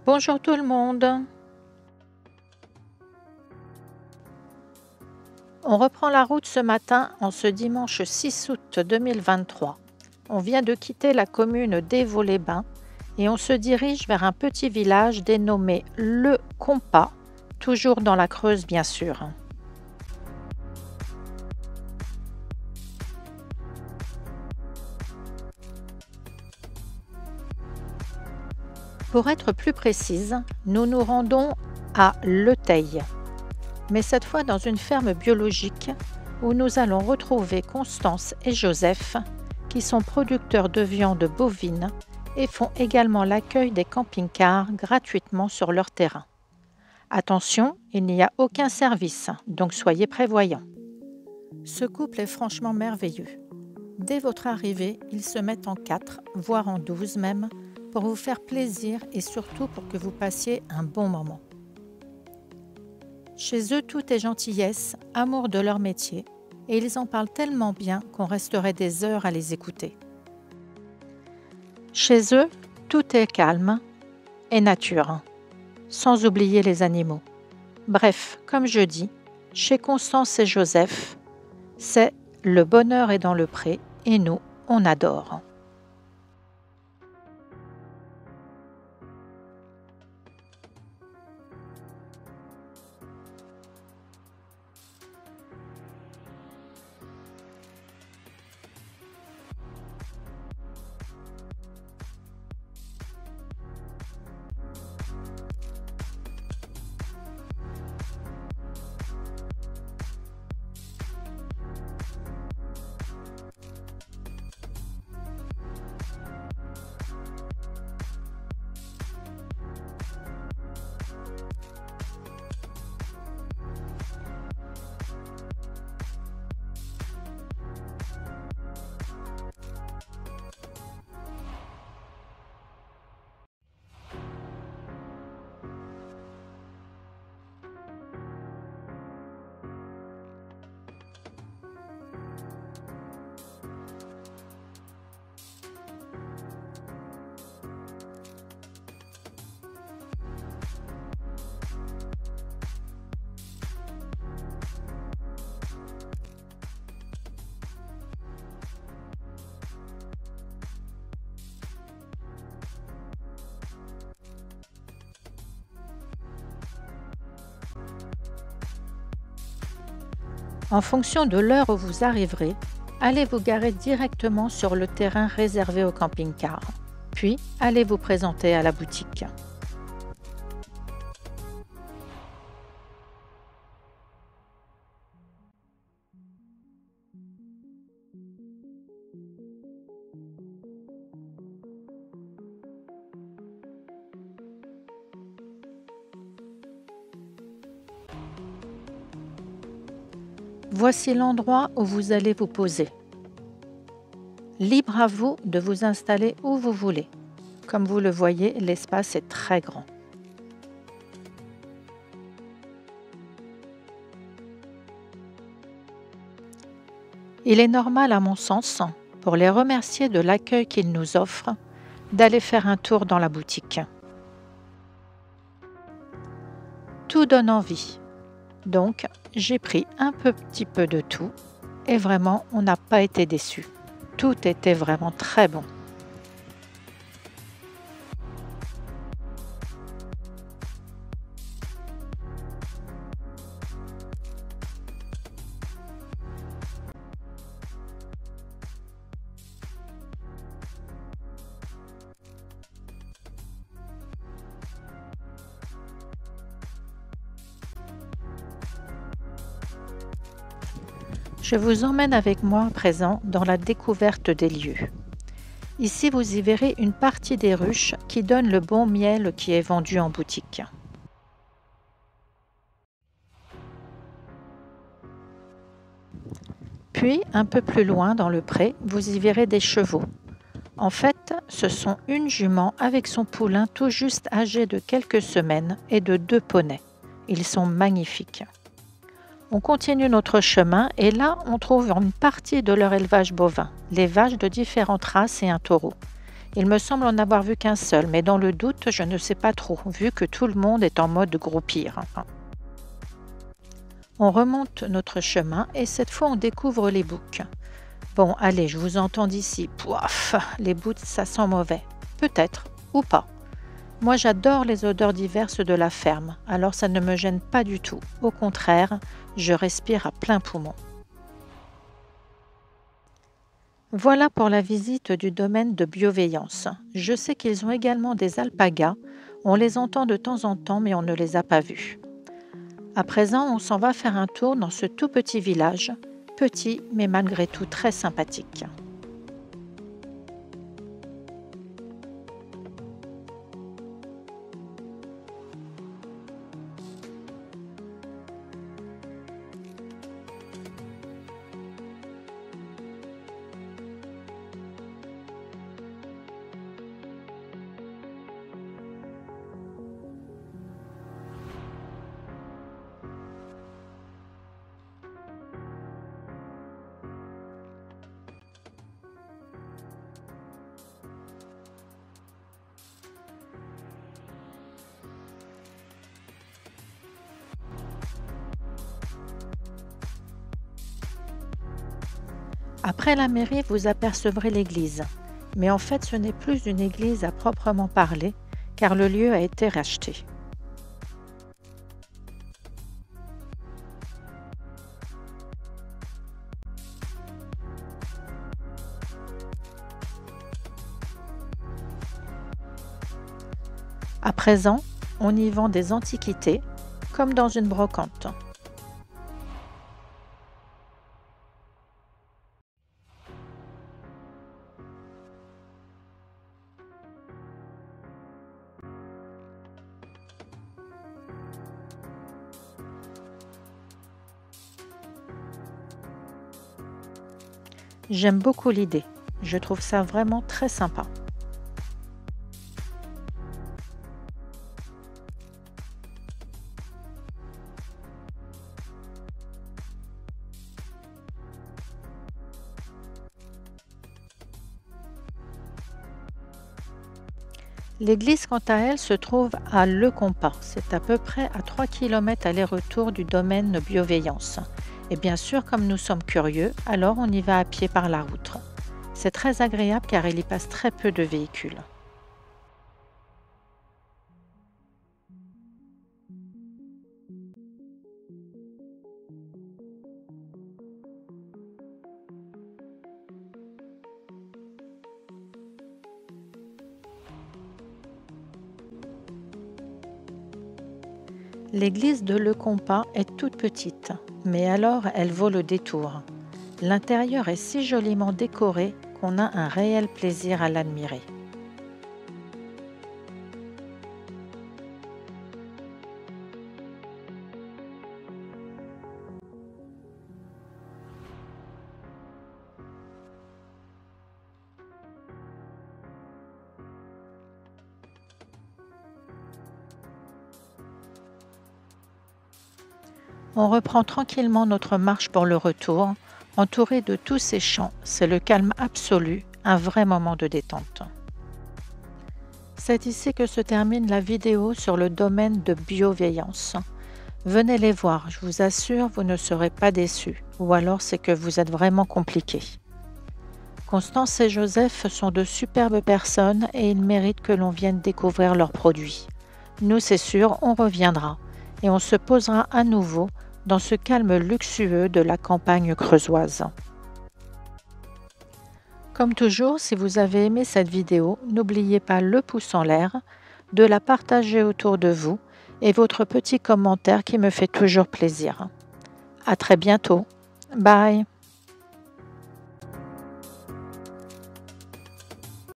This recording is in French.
Bonjour tout le monde. On reprend la route ce matin en ce dimanche 6 août 2023. On vient de quitter la commune d'Évaux-les-Bains et on se dirige vers un petit village dénommé Le Compas, toujours dans la Creuse bien sûr. Pour être plus précise, nous nous rendons à Le Teil, mais cette fois dans une ferme biologique où nous allons retrouver Constance et Joseph, qui sont producteurs de viande bovine et font également l'accueil des camping-cars gratuitement sur leur terrain. Attention, il n'y a aucun service, donc soyez prévoyants. Ce couple est franchement merveilleux. Dès votre arrivée, ils se mettent en 4, voire en 12 même, pour vous faire plaisir et surtout pour que vous passiez un bon moment. Chez eux, tout est gentillesse, amour de leur métier, et ils en parlent tellement bien qu'on resterait des heures à les écouter. Chez eux, tout est calme et nature, sans oublier les animaux. Bref, comme je dis, chez Constance et Joseph, c'est le bonheur est dans le pré et nous, on adore. En fonction de l'heure où vous arriverez, allez vous garer directement sur le terrain réservé au camping-car, puis allez vous présenter à la boutique. Voici l'endroit où vous allez vous poser. Libre à vous de vous installer où vous voulez. Comme vous le voyez, l'espace est très grand. Il est normal, à mon sens, pour les remercier de l'accueil qu'ils nous offrent, d'aller faire un tour dans la boutique. Tout donne envie. Donc, j'ai pris un petit peu de tout et vraiment, on n'a pas été déçus. Tout était vraiment très bon. Je vous emmène avec moi à présent dans la découverte des lieux. Ici, vous y verrez une partie des ruches qui donne le bon miel qui est vendu en boutique. Puis, un peu plus loin dans le pré, vous y verrez des chevaux. En fait, ce sont une jument avec son poulain tout juste âgé de quelques semaines et de 2 poneys. Ils sont magnifiques. On continue notre chemin et là, on trouve une partie de leur élevage bovin, les vaches de différentes races et un taureau. Il me semble en avoir vu qu'un seul, mais dans le doute, je ne sais pas trop, vu que tout le monde est en mode groupir. On remonte notre chemin et cette fois on découvre les boucs. Bon, allez, je vous entends d'ici. Pouaf, les boucs, ça sent mauvais. Peut-être, ou pas. Moi, j'adore les odeurs diverses de la ferme, alors ça ne me gêne pas du tout. Au contraire, je respire à plein poumon. Voilà pour la visite du domaine de bienveillance. Je sais qu'ils ont également des alpagas. On les entend de temps en temps, mais on ne les a pas vus. À présent, on s'en va faire un tour dans ce tout petit village, petit mais malgré tout très sympathique. Après la mairie, vous apercevrez l'église. Mais en fait, ce n'est plus une église à proprement parler, car le lieu a été racheté. À présent, on y vend des antiquités, comme dans une brocante. J'aime beaucoup l'idée. Je trouve ça vraiment très sympa. L'église, quant à elle, se trouve à Le Compas. C'est à peu près à 3 km aller-retour du domaine Bienveillance. Et bien sûr, comme nous sommes curieux, alors on y va à pied par la route. C'est très agréable car il y passe très peu de véhicules. L'église de Le Compas est toute petite, mais alors elle vaut le détour. L'intérieur est si joliment décoré qu'on a un réel plaisir à l'admirer. On reprend tranquillement notre marche pour le retour, entouré de tous ces champs. C'est le calme absolu, un vrai moment de détente. C'est ici que se termine la vidéo sur le domaine de bienveillance. Venez les voir, je vous assure, vous ne serez pas déçus, ou alors c'est que vous êtes vraiment compliqués. Constance et Joseph sont de superbes personnes et ils méritent que l'on vienne découvrir leurs produits. Nous, c'est sûr, on reviendra et on se posera à nouveau dans ce calme luxueux de la campagne creusoise. Comme toujours, si vous avez aimé cette vidéo, n'oubliez pas le pouce en l'air, de la partager autour de vous et votre petit commentaire qui me fait toujours plaisir. À très bientôt. Bye!